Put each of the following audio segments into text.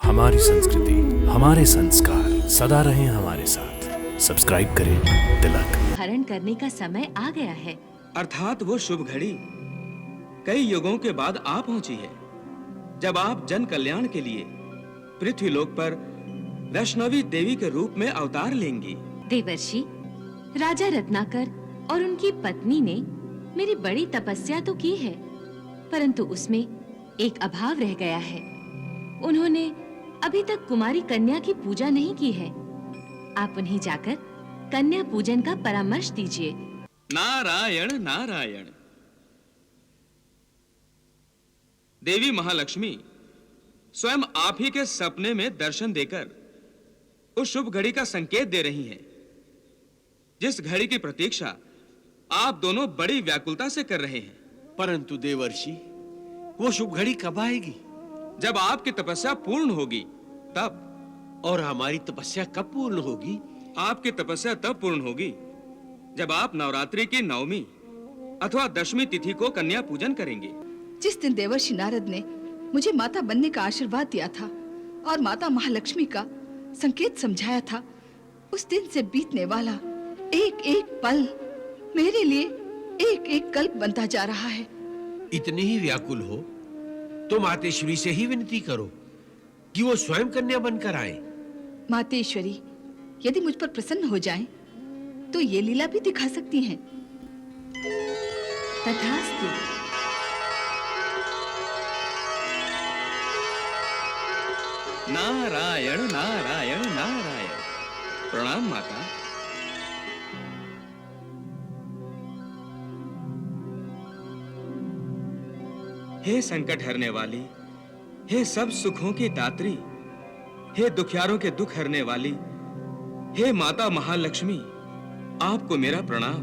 हमारी संस्कृति, हमारे संस्कार सदा रहें हमारे साथ। सब्सक्राइब करें तिलक। हरण करने का समय आ गया है। अर्थात वो शुभ घड़ी कई युगों के बाद आ पहुंची है, जब आप जन कल्याण के लिए पृथ्वीलोक पर वैष्णवी देवी के रूप में अवतार लेंगी। देवर्षि, राजा रत्नाकर और उनकी पत्नी ने मेरी बड़ी तपस्या तो की है, परंतु उसमें एक अभाव रह गया है। उन्होंने अभी तक कुमारी कन्या की पूजा नहीं की है। आप उन्हें जाकर कन्या पूजन का परामर्श दीजिए। नारायण नारायण। देवी महालक्ष्मी स्वयं आप ही के सपने में दर्शन देकर उस शुभ घड़ी का संकेत दे रही हैं, जिस घड़ी की प्रतीक्षा आप दोनों बड़ी व्याकुलता से कर रहे हैं। परंतु देवर्षि, वो शुभ घड़ी कब आएगी? जब आपकी तपस्या पूर्ण होगी तब। और हमारी तपस्या कब पूर्ण होगी? आपकी तपस्या तब पूर्ण होगी जब आप नवरात्रि की नवमी अथवा दशमी तिथि को कन्या पूजन करेंगे। जिस दिन देवर्षि नारद ने मुझे माता बनने का आशीर्वाद दिया था और माता महालक्ष्मी का संकेत समझाया था, उस दिन से बीतने वाला एक एक पल मेरे लिए एक एक कल्प बनता जा रहा है। इतने ही व्याकुल हो तो मातेश्वरी से ही विनती करो कि वो स्वयं कन्या बनकर आए। मातेश्वरी यदि मुझ पर प्रसन्न हो जाएं, तो ये लीला भी दिखा सकती हैं। तथास्तु। नारायण नारायण नारायण। प्रणाम माता। हे संकट हरने वाली, हे सब सुखों की दात्री, हे दुखियारों के दुख हरने वाली, हे माता महालक्ष्मी, आपको मेरा प्रणाम।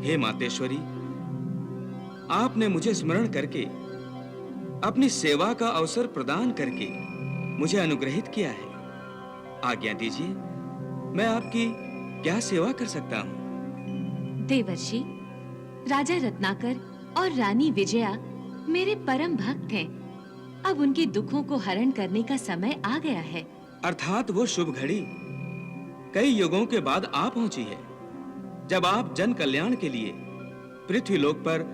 हे मातेश्वरी, आपने मुझे स्मरण करके अपनी सेवा का अवसर प्रदान करके मुझे अनुग्रहित किया है। आज्ञा दीजिए, मैं आपकी क्या सेवा कर सकता हूं? देवर्षि, राजा रत्नाकर और रानी विजया मेरे परम भक्त हैं। अब उनके दुखों को हरण करने का समय आ गया है। अर्थात वो शुभ घड़ी कई युगों के बाद आ पहुंची है, जब आप जन कल्याण के लिए पृथ्वीलोक पर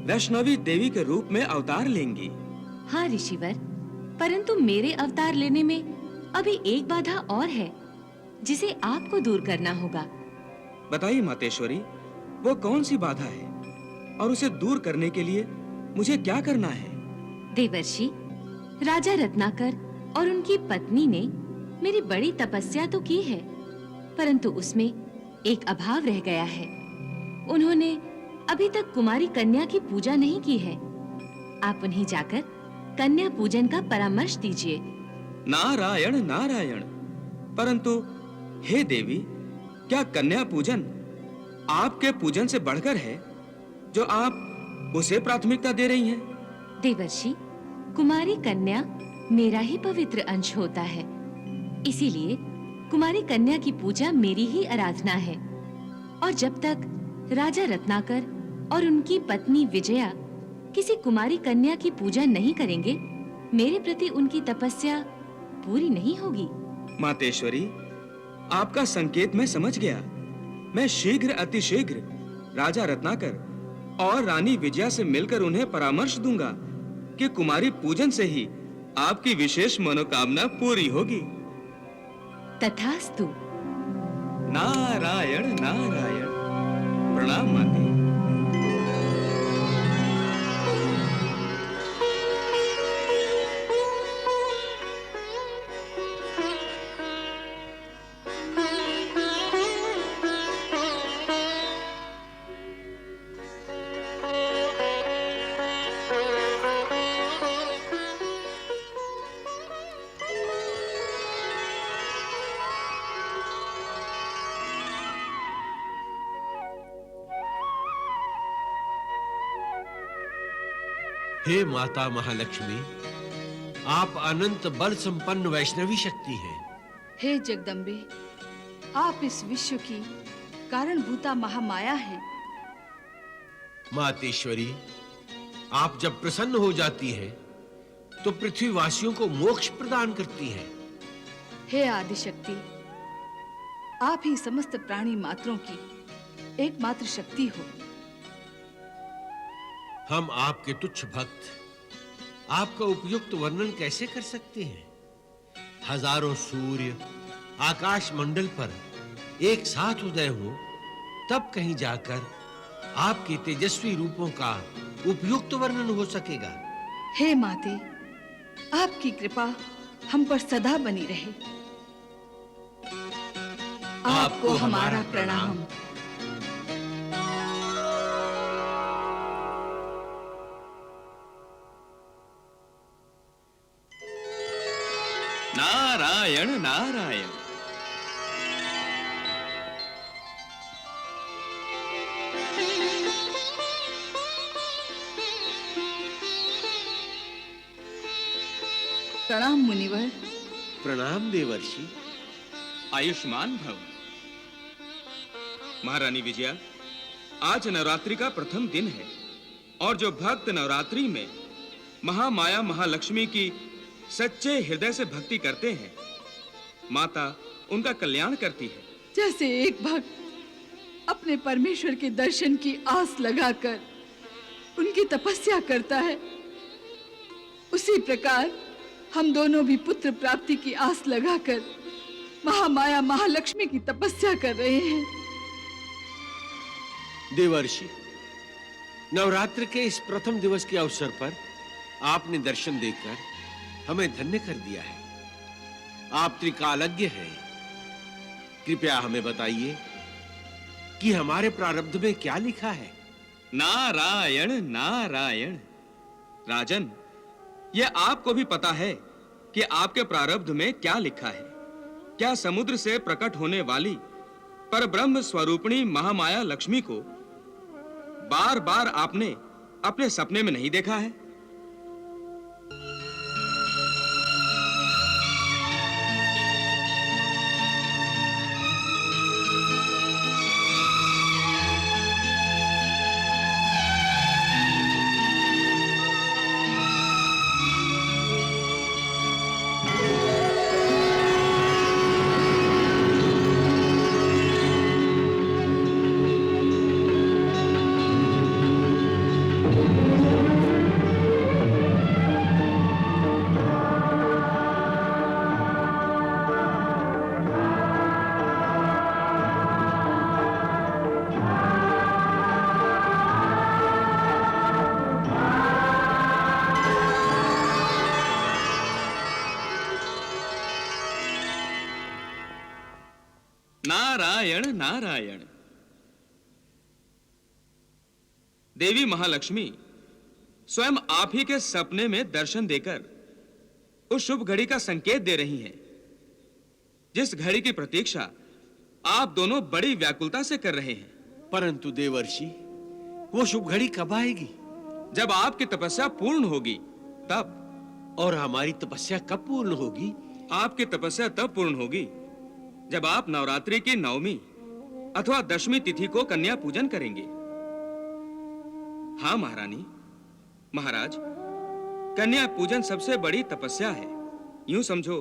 वैष्णवी देवी के रूप में अवतार लेंगी। हाँ ऋषिवर, परंतु मेरे अवतार लेने में अभी एक बाधा और है, जिसे आपको दूर करना होगा। बताइए मातेश्वरी, वो कौन सी बाधा है और उसे दूर करने के लिए मुझे क्या करना है? देवर्षि, राजा रत्नाकर और उनकी पत्नी ने मेरी बड़ी तपस्या तो की है, परंतु उसमें एक अभाव रह गया है। उन्होंने अभी तक कुमारी कन्या की पूजा नहीं की है। आप उन्हें जाकर कन्या पूजन का परामर्श दीजिए। नारायण नारायण। परंतु हे देवी, क्या कन्या पूजन आपके पूजन से बढ़कर है, जो आप उसे प्राथमिकता दे रही हैं? देवर्षि, कुमारी कन्या मेरा ही पवित्र अंश होता है, इसीलिए कुमारी कन्या की पूजा मेरी ही आराधना है। और जब तक राजा रत्नाकर और उनकी पत्नी विजया किसी कुमारी कन्या की पूजा नहीं करेंगे, मेरे प्रति उनकी तपस्या पूरी नहीं होगी। मातेश्वरी, आपका संकेत मैं समझ गया। मैं शीघ्र अतिशीघ्र राजा रत्नाकर और रानी विजया से मिलकर उन्हें परामर्श दूंगा कि कुमारी पूजन से ही आपकी विशेष मनोकामना पूरी होगी। तथास्तु। नारायण नारायण। प्रणाम माते। हे माता महालक्ष्मी, आप अनंत बल संपन्न वैष्णवी शक्ति हैं। हे जगदम्बे, आप इस विश्व की कारणभूता महामाया हैं। मातेश्वरी, आप जब प्रसन्न हो जाती हैं तो पृथ्वीवासियों को मोक्ष प्रदान करती हैं। हे आदिशक्ति, आप ही समस्त प्राणी मात्रों की एकमात्र शक्ति हो। हम आपके तुच्छ भक्त आपका उपयुक्त वर्णन कैसे कर सकते हैं? हजारों सूर्य आकाश मंडल पर एक साथ उदय हो, तब कहीं जाकर आपके तेजस्वी रूपों का उपयुक्त वर्णन हो सकेगा। हे माते, आपकी कृपा हम पर सदा बनी रहे। आपको हमारा प्रणाम। नारायण नारायण। प्रणाम मुनिवर। प्रणाम देवर्षि। आयुष्मान भव। महारानी विजया, आज नवरात्रि का प्रथम दिन है और जो भक्त नवरात्रि में महामाया महालक्ष्मी की सच्चे हृदय से भक्ति करते हैं, माता उनका कल्याण करती है। जैसे एक भक्त अपने परमेश्वर के दर्शन की आस लगाकर उनकी तपस्या करता है, उसी प्रकार हम दोनों भी पुत्र प्राप्ति की आस लगाकर महामाया महालक्ष्मी की तपस्या कर रहे हैं। देवर्षि, नवरात्र के इस प्रथम दिवस के अवसर पर आपने दर्शन देकर हमें धन्य कर दिया है। आप त्रिकालज्ञ हैं। कृपया हमें बताइए कि हमारे प्रारब्ध में क्या लिखा है। नारायण नारायण। राजन, यह आपको भी पता है कि आपके प्रारब्ध में क्या लिखा है। क्या समुद्र से प्रकट होने वाली परब्रह्म स्वरूपिणी महामाया लक्ष्मी को बार बार आपने अपने सपने में नहीं देखा है? नारायण नारायण। देवी महालक्ष्मी स्वयं आप ही के सपने में दर्शन देकर उस शुभ घड़ी का संकेत दे रही हैं, जिस घड़ी की प्रतीक्षा आप दोनों बड़ी व्याकुलता से कर रहे हैं। परंतु देवर्षि, वो शुभ घड़ी कब आएगी? जब आपकी तपस्या पूर्ण होगी तब। और हमारी तपस्या कब पूर्ण होगी? आपकी तपस्या तब पूर्ण होगी जब आप नवरात्रि की नवमी अथवा दशमी तिथि को कन्या पूजन करेंगे। हाँ महारानी, महाराज, कन्या पूजन सबसे बड़ी तपस्या है। यूं समझो,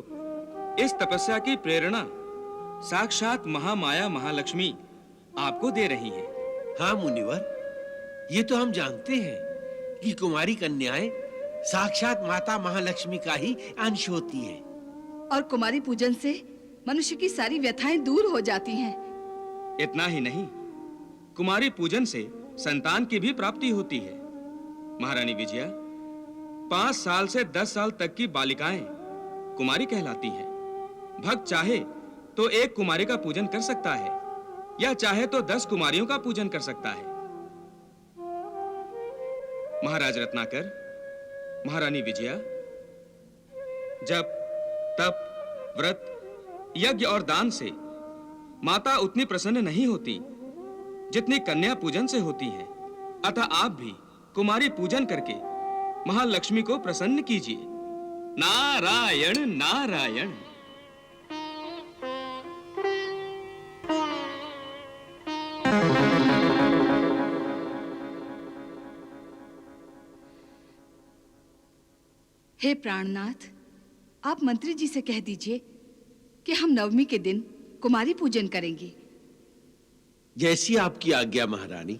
इस तपस्या की प्रेरणा साक्षात महामाया महालक्ष्मी आपको दे रही हैं। हाँ मुनिवर, ये तो हम जानते हैं कि कुमारी कन्याएं साक्षात माता महालक्ष्मी का ही अंश होती हैं। और कुमारी पूजन से मनुष्य की सारी व्यथाएं दूर हो जाती हैं। इतना ही नहीं, कुमारी पूजन से संतान की भी प्राप्ति होती है। महारानी विजया, 5 साल से 10 साल तक की बालिकाएं कुमारी कहलाती हैं। भक्त चाहे तो एक कुमारी का पूजन कर सकता है या चाहे तो 10 कुमारियों का पूजन कर सकता है। महाराज रत्नाकर, महारानी विजया, जब तप, व्रत, यज्ञ और दान से माता उतनी प्रसन्न नहीं होती जितनी कन्या पूजन से होती है। अतः आप भी कुमारी पूजन करके महालक्ष्मी को प्रसन्न कीजिए। नारायण नारायण। हे प्राणनाथ, आप मंत्री जी से कह दीजिए कि हम नवमी के दिन कुमारी पूजन करेंगे। जैसी आपकी आज्ञा महारानी।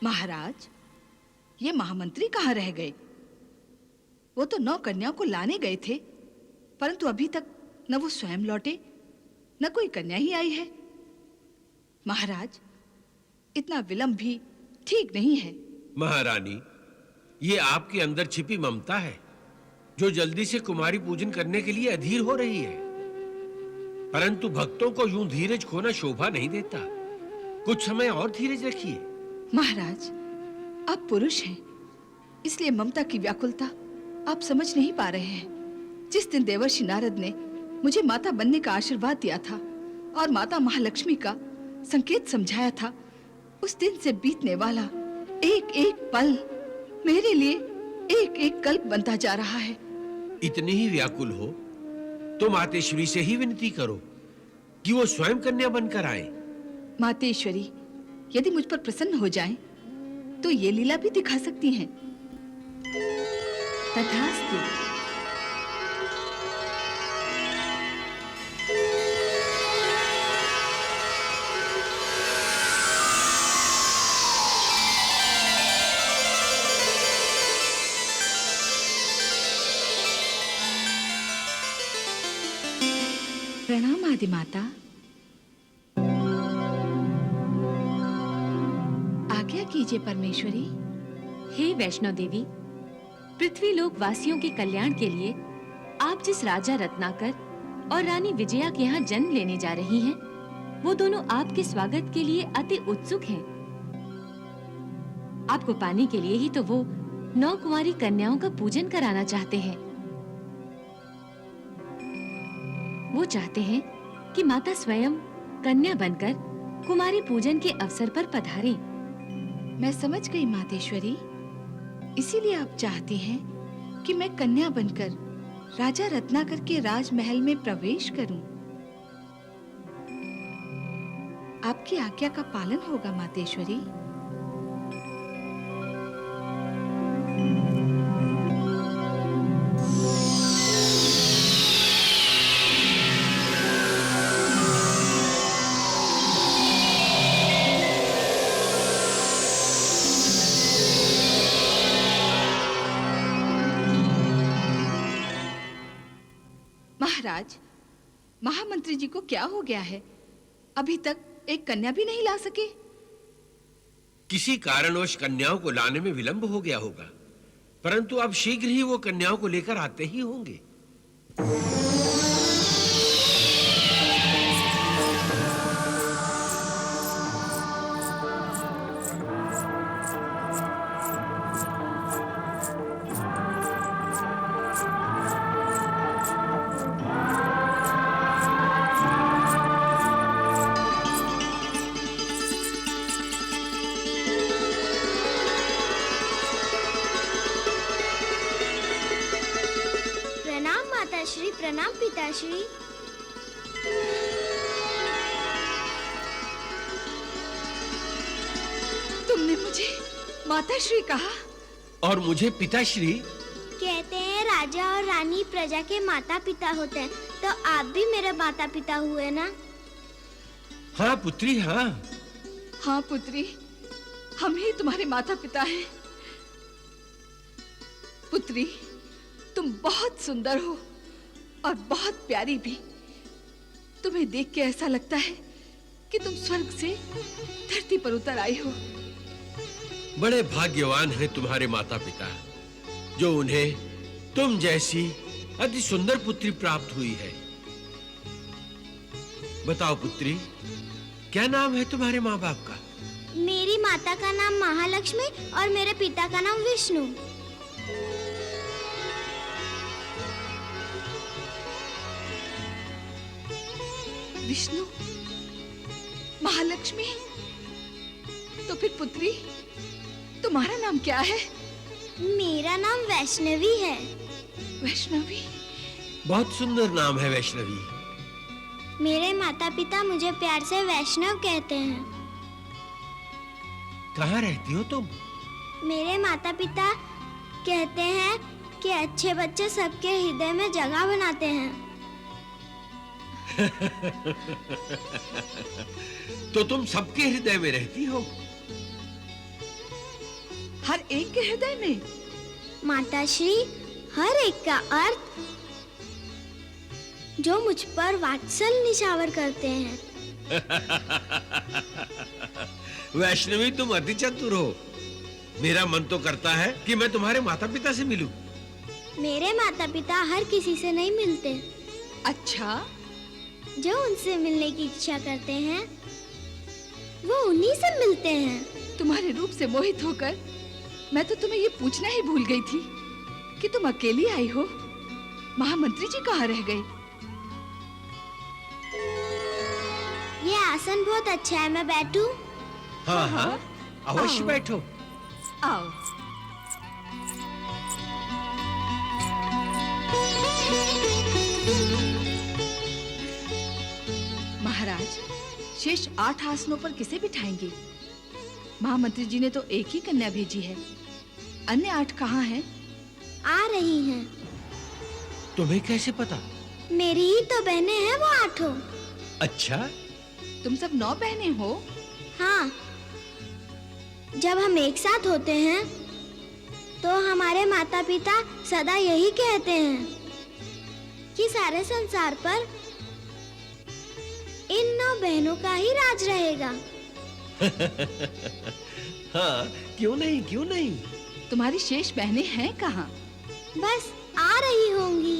महाराज, ये महामंत्री कहाँ रह गए? वो तो 9 कन्याओं को लाने गए थे, परंतु अभी तक न वो स्वयं लौटे न कोई कन्या ही आई है। महाराज, इतना विलंब भी ठीक नहीं है। महारानी, ये आपके अंदर छिपी ममता है जो जल्दी से कुमारी पूजन करने के लिए अधीर हो रही है। परंतु भक्तों को यूं धीरज खोना शोभा नहीं देता। कुछ समय और धीरज रखिए। महाराज, आप पुरुष हैं, इसलिए ममता की व्याकुलता आप समझ नहीं पा रहे हैं। जिस दिन देवर्षि नारद ने मुझे माता बनने का आशीर्वाद दिया था और माता महालक्ष्मी का संकेत समझाया था, उस दिन से बीतने वाला एक एक पल मेरे लिए एक एक कल्प बनता जा रहा है। इतनी ही व्याकुल हो तो मातेश्वरी से ही विनती करो कि वो स्वयं कन्या बनकर आए। मातेश्वरी यदि मुझ पर प्रसन्न हो जाएं, तो ये लीला भी दिखा सकती हैं। तथास्तु। प्रणाम आदि माता। आज्ञा कीजिए परमेश्वरी। हे वैष्णो देवी, पृथ्वी लोक वासियों के कल्याण के लिए आप जिस राजा रत्नाकर और रानी विजया के यहाँ जन्म लेने जा रही हैं, वो दोनों आपके स्वागत के लिए अति उत्सुक हैं। आपको पाने के लिए ही तो वो 9 कुंवारी कन्याओं का पूजन कराना चाहते हैं। वो चाहते हैं कि माता स्वयं कन्या बनकर कुमारी पूजन के अवसर पर पधारें। मैं समझ गई मातेश्वरी। इसीलिए आप चाहती हैं कि मैं कन्या बनकर राजा रत्नाकर के राजमहल में प्रवेश करूं। आपकी आज्ञा का पालन होगा मातेश्वरी। महाराज, महामंत्री जी को क्या हो गया है? अभी तक एक कन्या भी नहीं ला सके। किसी कारणवश कन्याओं को लाने में विलंब हो गया होगा, परंतु अब शीघ्र ही वो कन्याओं को लेकर आते ही होंगे। माताश्री, प्रणाम पिताश्री। तुमने मुझे माताश्री कहा और मुझे पिताश्री। कहते हैं राजा और रानी प्रजा के माता पिता होते हैं, तो आप भी मेरे माता पिता हुए ना? हाँ पुत्री, हाँ। हाँ पुत्री, हम ही तुम्हारे माता पिता हैं। पुत्री, तुम बहुत सुंदर हो और बहुत प्यारी भी। तुम्हें देख के ऐसा लगता है कि तुम स्वर्ग से धरती पर उतर आई हो। बड़े भाग्यवान हैं तुम्हारे माता पिता, जो उन्हें तुम जैसी अति सुंदर पुत्री प्राप्त हुई है। बताओ पुत्री, क्या नाम है तुम्हारे माँ बाप का? मेरी माता का नाम महालक्ष्मी और मेरे पिता का नाम विष्णु। विष्णु, महालक्ष्मी, तो फिर पुत्री तुम्हारा नाम क्या है? मेरा नाम वैष्णवी है। वैष्णवी? बहुत सुंदर नाम है वैष्णवी। मेरे माता पिता मुझे प्यार से वैष्णव कहते हैं। कहाँ रहती हो तुम? मेरे माता पिता कहते हैं कि अच्छे बच्चे सबके हृदय में जगह बनाते हैं। तो तुम सबके हृदय में रहती हो? हर एक के हृदय में? माताश्री, हर एक का अर्थ जो मुझ पर वात्सल्य निछावर करते हैं। वैष्णवी, तुम अति चतुर हो। मेरा मन तो करता है कि मैं तुम्हारे माता पिता से मिलूं। मेरे माता पिता हर किसी से नहीं मिलते। अच्छा? जो उनसे मिलने की इच्छा करते हैं वो उन्हीं से मिलते हैं। तुम्हारे रूप से मोहित होकर मैं तो तुम्हें ये पूछना ही भूल गई थी कि तुम अकेली आई हो। महामंत्री जी कहाँ रह गए? ये आसन बहुत अच्छा है, मैं बैठूं? हाँ हाँ, अवश्य आओ। बैठो। आओ। महाराज, शेष 8 आसनों पर किसे बिठाएंगे? महामंत्री जी ने तो एक ही कन्या भेजी है। अन्य 8 कहाँ हैं? आ रही हैं। तुम्हें कैसे पता? मेरी ही तो बहनें हैं वो 8। अच्छा, तुम सब 9 बहनें हो? हाँ, जब हम एक साथ होते हैं तो हमारे माता पिता सदा यही कहते हैं कि सारे संसार पर इन 9 बहनों का ही राज रहेगा। हाँ, क्यों नहीं, क्यों नहीं। तुम्हारी शेष बहनें हैं कहाँ? बस आ रही होंगी।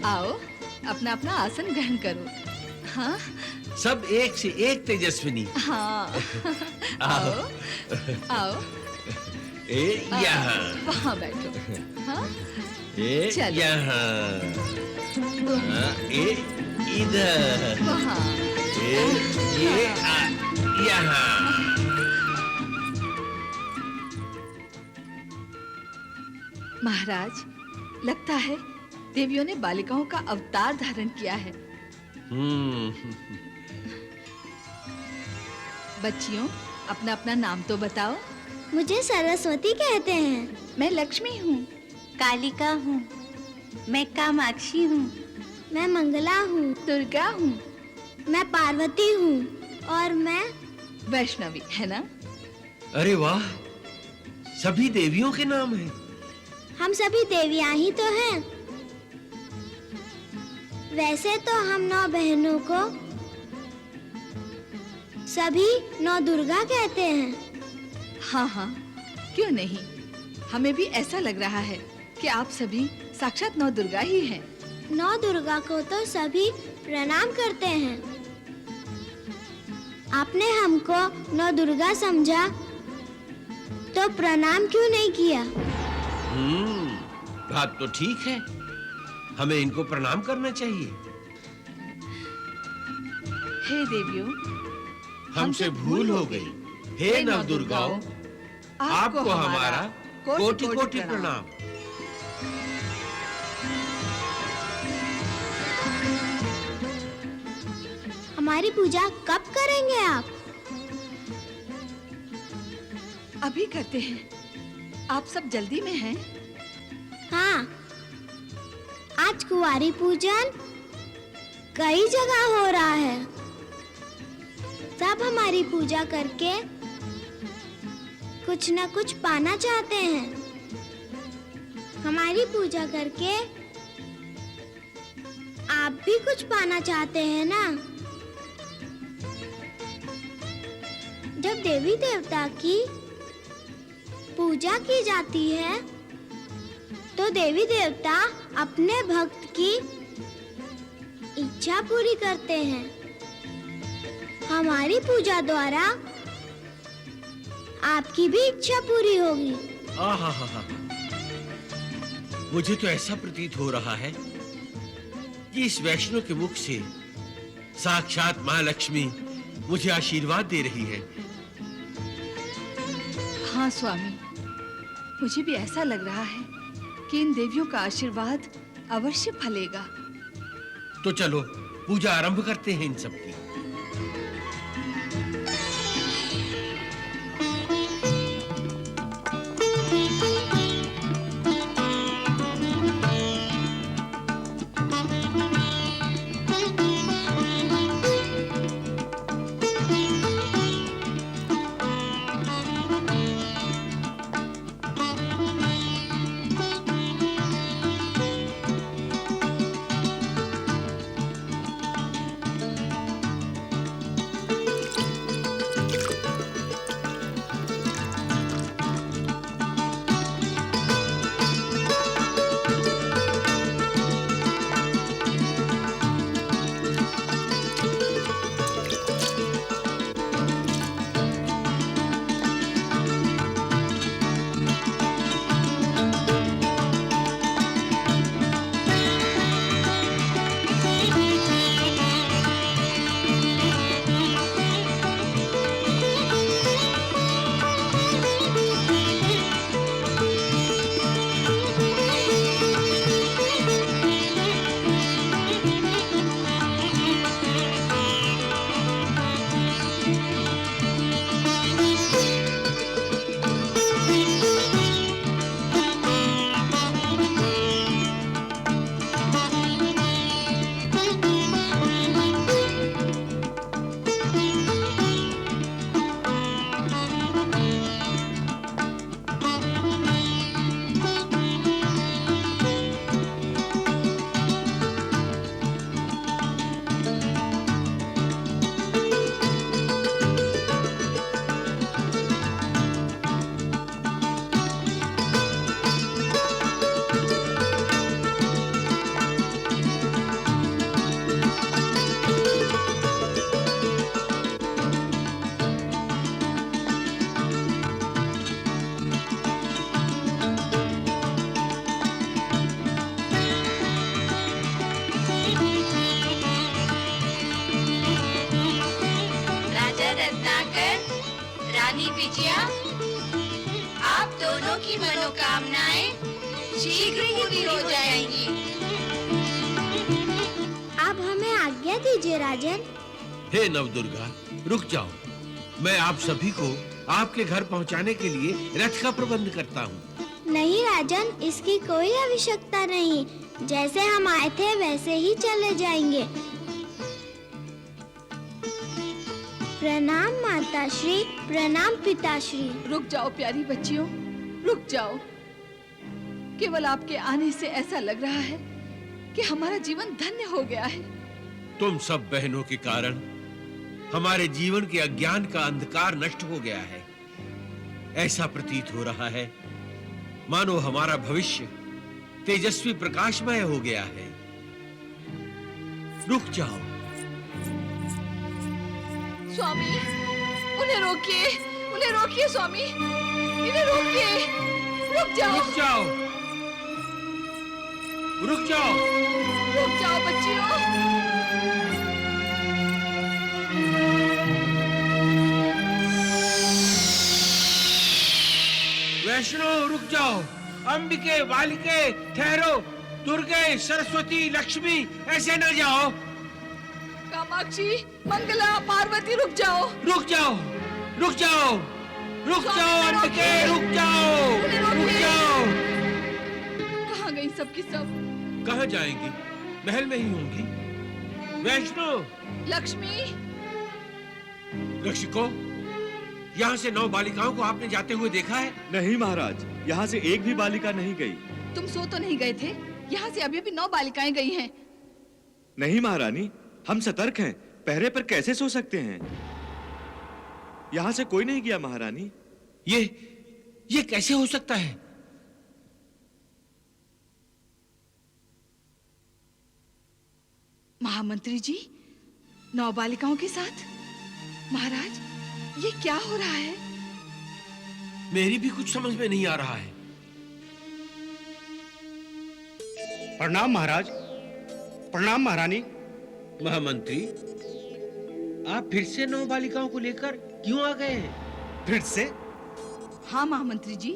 आओ, अपना अपना आसन ग्रहण करो। हाँ सब एक से एक तेजस्विनी। हाँ। आओ आओ, ए यहाँ, वहाँ बैठो। हाँ, ए चलो। यहाँ, हाँ, ए इधर, वहाँ। ये यहाँ। महाराज, लगता है देवियों ने बालिकाओं का अवतार धारण किया है। बच्चियों, अपना अपना नाम तो बताओ। मुझे सरस्वती कहते हैं। मैं लक्ष्मी हूँ। कालिका हूँ। मैं कामाक्षी हूँ। मैं मंगला हूँ। दुर्गा हूँ। मैं पार्वती हूँ। और मैं वैष्णवी, है ना? अरे वाह, सभी देवियों के नाम हैं। हम सभी देवियां ही तो हैं। वैसे तो हम 9 बहनों को सभी 9 दुर्गा कहते हैं। हाँ हाँ, क्यों नहीं। हमें भी ऐसा लग रहा है कि आप सभी साक्षात 9 दुर्गा ही हैं। 9 दुर्गा को तो सभी प्रणाम करते हैं। आपने हमको 9 दुर्गा समझा तो प्रणाम क्यों नहीं किया? बात तो ठीक है, हमें इनको प्रणाम करना चाहिए। हे देवियों, हमसे भूल हो गई। हे नव दुर्गाओं, आपको हमारा कोटि कोटि प्रणाम। हमारी पूजा कब करेंगे आप? अभी करते हैं। आप सब जल्दी में हैं? हाँ, आज कुंवारी पूजन कई जगह हो रहा है। सब हमारी पूजा करके कुछ न कुछ पाना चाहते हैं। हमारी पूजा करके आप भी कुछ पाना चाहते हैं ना? जब देवी देवता की पूजा की जाती है तो देवी देवता अपने भक्त की इच्छा पूरी करते हैं। हमारी पूजा द्वारा आपकी भी इच्छा पूरी होगी। आहा, मुझे तो ऐसा प्रतीत हो रहा है कि इस वैष्णव के मुख से साक्षात महालक्ष्मी मुझे आशीर्वाद दे रही है। हाँ स्वामी, मुझे भी ऐसा लग रहा है कि इन देवियों का आशीर्वाद अवश्य फलेगा। तो चलो पूजा आरंभ करते हैं इन सब की। रानी विजया, आप दोनों की मनोकामनाएं शीघ्र ही पूरी हो जाएंगी। आप हमें आज्ञा दीजिए राजन। हे नवदुर्गा, रुक जाओ। मैं आप सभी को आपके घर पहुंचाने के लिए रथ का प्रबंध करता हूँ। नहीं राजन, इसकी कोई आवश्यकता नहीं। जैसे हम आए थे वैसे ही चले जाएंगे। प्रणाम माताश्री, प्रणाम पिताश्री। रुक जाओ प्यारी बच्चियों, रुक जाओ। केवल आपके आने से ऐसा लग रहा है कि हमारा जीवन धन्य हो गया है। तुम सब बहनों के कारण हमारे जीवन के अज्ञान का अंधकार नष्ट हो गया है। ऐसा प्रतीत हो रहा है मानो हमारा भविष्य तेजस्वी प्रकाशमय हो गया है। रुक जाओ। स्वामी, उन्हें रोकिए, उन्हें रोकिए स्वामी, इन्हें रोकिए। रुक जाओ, रुक जाओ, रुक जाओ, रुक जाओ बच्चियों। वैष्णो रुक जाओ। अंबिके, बालिके ठहरो। दुर्गे, सरस्वती, लक्ष्मी ऐसे न जाओ। कामाक्षी, मंगला, पार्वती रुक जाओ। रुक जाओ, रुक जाओ, रुक जाओ अंबिके, रुक जाओ, रुक जाओ। कहाँ गई सबकी सब? कहाँ जाएंगी? महल में ही होंगी। वैष्णो, लक्ष्मी, रक्षको, यहाँ से 9 बालिकाओं को आपने जाते हुए देखा है? नहीं महाराज, यहाँ से एक भी बालिका नहीं गई। तुम सो तो नहीं गए थे? यहाँ से अभी भी 9 बालिकाएं गई हैं। नहीं महारानी, हम सतर्क हैं, पहरे पर कैसे सो सकते हैं? यहाँ से कोई नहीं गया महारानी। ये कैसे हो सकता है? महामंत्री जी, 9 बालिकाओं के साथ? महाराज, ये क्या हो रहा है? मेरी भी कुछ समझ में नहीं आ रहा है। प्रणाम महाराज। प्रणाम महारानी। महामंत्री, आप फिर से 9 बालिकाओं को लेकर क्यों आ गए हैं? फिर से? हाँ महामंत्री जी,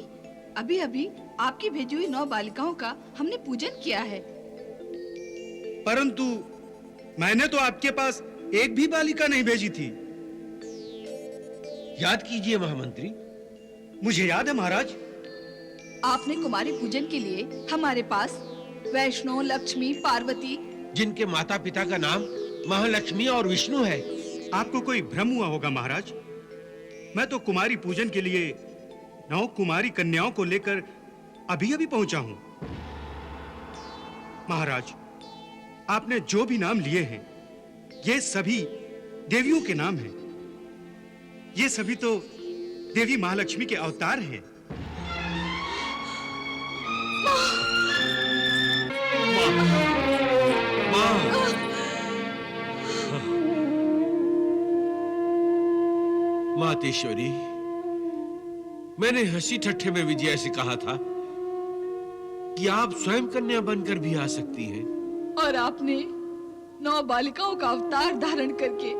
अभी अभी आपकी भेजी हुई 9 बालिकाओं का हमने पूजन किया है। परंतु मैंने तो आपके पास एक भी बालिका नहीं भेजी थी। याद कीजिए महामंत्री। मुझे याद है महाराज। आपने कुमारी पूजन के लिए हमारे पास वैष्णो, लक्ष्मी, पार्वती, जिनके माता पिता का नाम महालक्ष्मी और विष्णु है। आपको कोई भ्रम हुआ होगा महाराज। मैं तो कुमारी पूजन के लिए 9 कुमारी कन्याओं को लेकर अभी अभी पहुंचा हूं। महाराज, आपने जो भी नाम लिए हैं, ये सभी देवियों के नाम हैं। ये सभी तो देवी महालक्ष्मी के अवतार हैं। मातेश्वरी, मैंने हंसी ठट्ठे में विजया से कहा था कि आप स्वयं कन्या बनकर भी आ सकती हैं। और आपने 9 बालिकाओं का अवतार धारण करके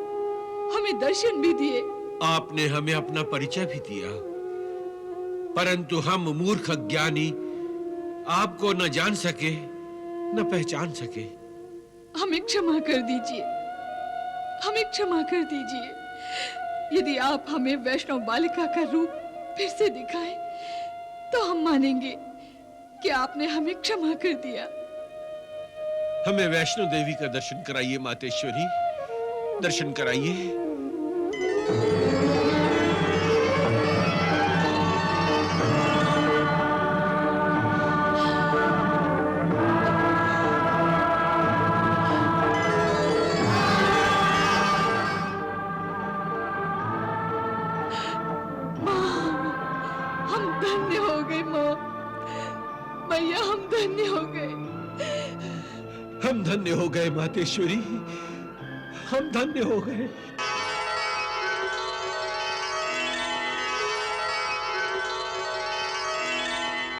हमें दर्शन भी दिए। आपने हमें अपना परिचय भी दिया, परंतु हम मूर्ख अज्ञानी आपको न जान सके न पहचान सके। हमें क्षमा कर दीजिए, हमें क्षमा कर दीजिए। यदि आप हमें वैष्णव बालिका का रूप फिर से दिखाएं, तो हम मानेंगे कि आपने हमें क्षमा कर दिया। हमें वैष्णो देवी का दर्शन कराइए मातेश्वरी, दर्शन कराइए। हम धन्य हो गए माँ। भैया, हम धन्य हो गए। हम धन्य हो गए मातेश्वरी, हम धन्य हो गए।